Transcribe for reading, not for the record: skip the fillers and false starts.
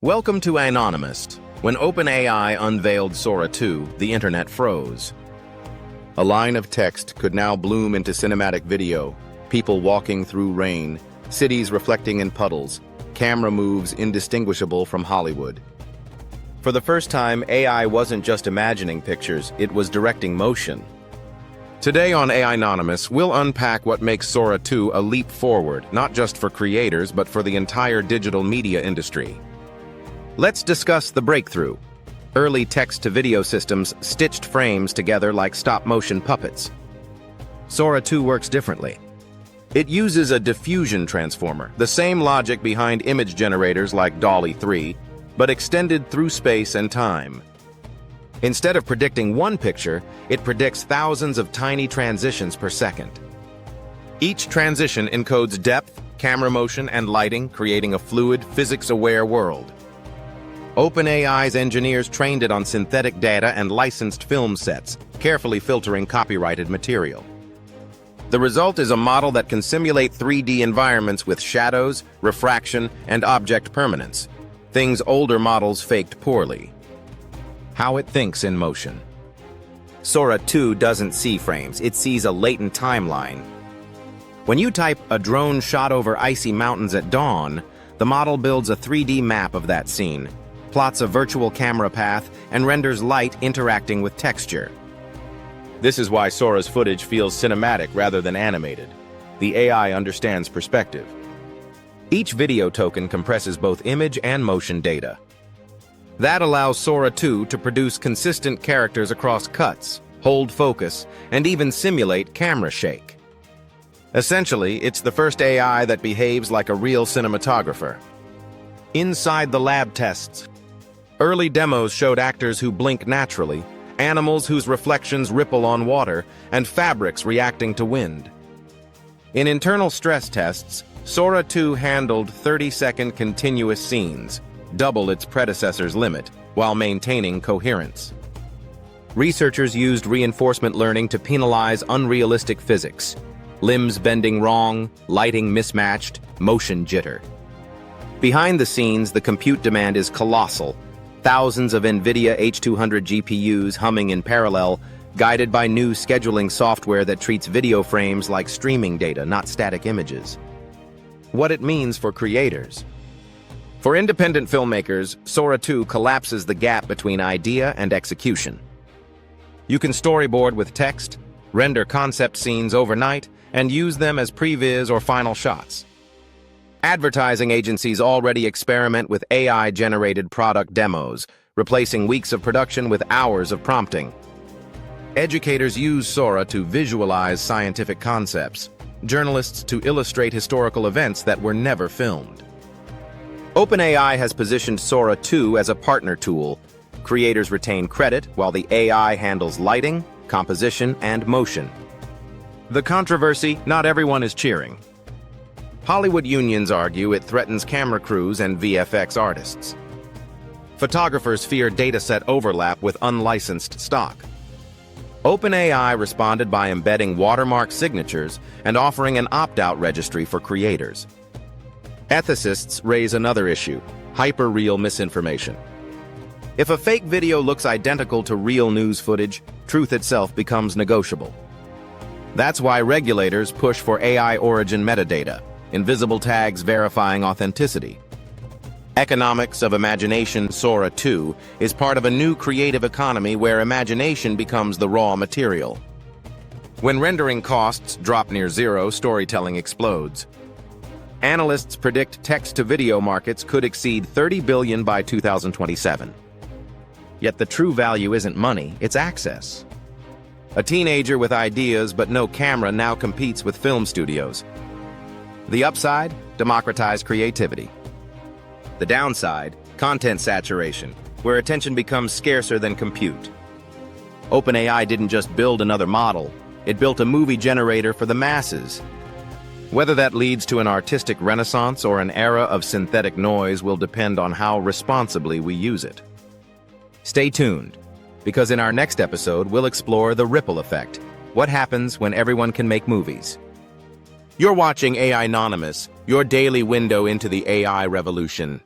Welcome to AInonymous. When OpenAI unveiled Sora 2, the internet froze. A line of text could now bloom into cinematic video, people walking through rain, cities reflecting in puddles, camera moves indistinguishable from Hollywood. For the first time, AI wasn't just imagining pictures, it was directing motion. Today on AInonymous, we'll unpack what makes Sora 2 a leap forward, not just for creators, but for the entire digital media industry. Let's discuss the breakthrough. Early text-to-video systems stitched frames together like stop-motion puppets. Sora 2 works differently. It uses a diffusion transformer, the same logic behind image generators like DALL-E 3, but extended through space and time. Instead of predicting one picture, it predicts thousands of tiny transitions per second. Each transition encodes depth, camera motion, and lighting, creating a fluid, physics-aware world. OpenAI's engineers trained it on synthetic data and licensed film sets, carefully filtering copyrighted material. The result is a model that can simulate 3D environments with shadows, refraction, and object permanence, things older models faked poorly. How it thinks in motion. Sora 2 doesn't see frames, it sees a latent timeline. When you type "a drone shot over icy mountains at dawn," the model builds a 3D map of that scene, plots a virtual camera path, and renders light interacting with texture. This is why Sora's footage feels cinematic rather than animated. The AI understands perspective. Each video token compresses both image and motion data. That allows Sora 2 to produce consistent characters across cuts, hold focus, and even simulate camera shake. Essentially, it's the first AI that behaves like a real cinematographer. Inside the lab tests, early demos showed actors who blink naturally, animals whose reflections ripple on water, and fabrics reacting to wind. In internal stress tests, Sora 2 handled 30-second continuous scenes, double its predecessor's limit, while maintaining coherence. Researchers used reinforcement learning to penalize unrealistic physics, limbs bending wrong, lighting mismatched, motion jitter. Behind the scenes, the compute demand is colossal. Thousands of NVIDIA H200 GPUs humming in parallel, guided by new scheduling software that treats video frames like streaming data, not static images. What it means for creators. For independent filmmakers, Sora 2 collapses the gap between idea and execution. You can storyboard with text, render concept scenes overnight, and use them as previs or final shots. Advertising agencies already experiment with AI-generated product demos, replacing weeks of production with hours of prompting. Educators use Sora to visualize scientific concepts, journalists to illustrate historical events that were never filmed. OpenAI has positioned Sora 2 as a partner tool. Creators retain credit, while the AI handles lighting, composition, and motion. The controversy: not everyone is cheering. Hollywood unions argue it threatens camera crews and VFX artists. Photographers fear dataset overlap with unlicensed stock. OpenAI responded by embedding watermark signatures and offering an opt-out registry for creators. Ethicists raise another issue: hyper-real misinformation. If a fake video looks identical to real news footage, truth itself becomes negotiable. That's why regulators push for AI origin metadata, invisible tags verifying authenticity. Economics of imagination. Sora 2 is part of a new creative economy where imagination becomes the raw material. When rendering costs drop near zero, storytelling explodes. Analysts predict text-to-video markets could exceed $30 billion by 2027. Yet the true value isn't money, it's access. A teenager with ideas but no camera now competes with film studios. The upside: democratized creativity. The downside: content saturation, where attention becomes scarcer than compute. OpenAI didn't just build another model, it built a movie generator for the masses. Whether that leads to an artistic renaissance or an era of synthetic noise will depend on how responsibly we use it. Stay tuned, because in our next episode we'll explore the ripple effect. What happens when everyone can make movies? You're watching AInonymous, your daily window into the AI revolution.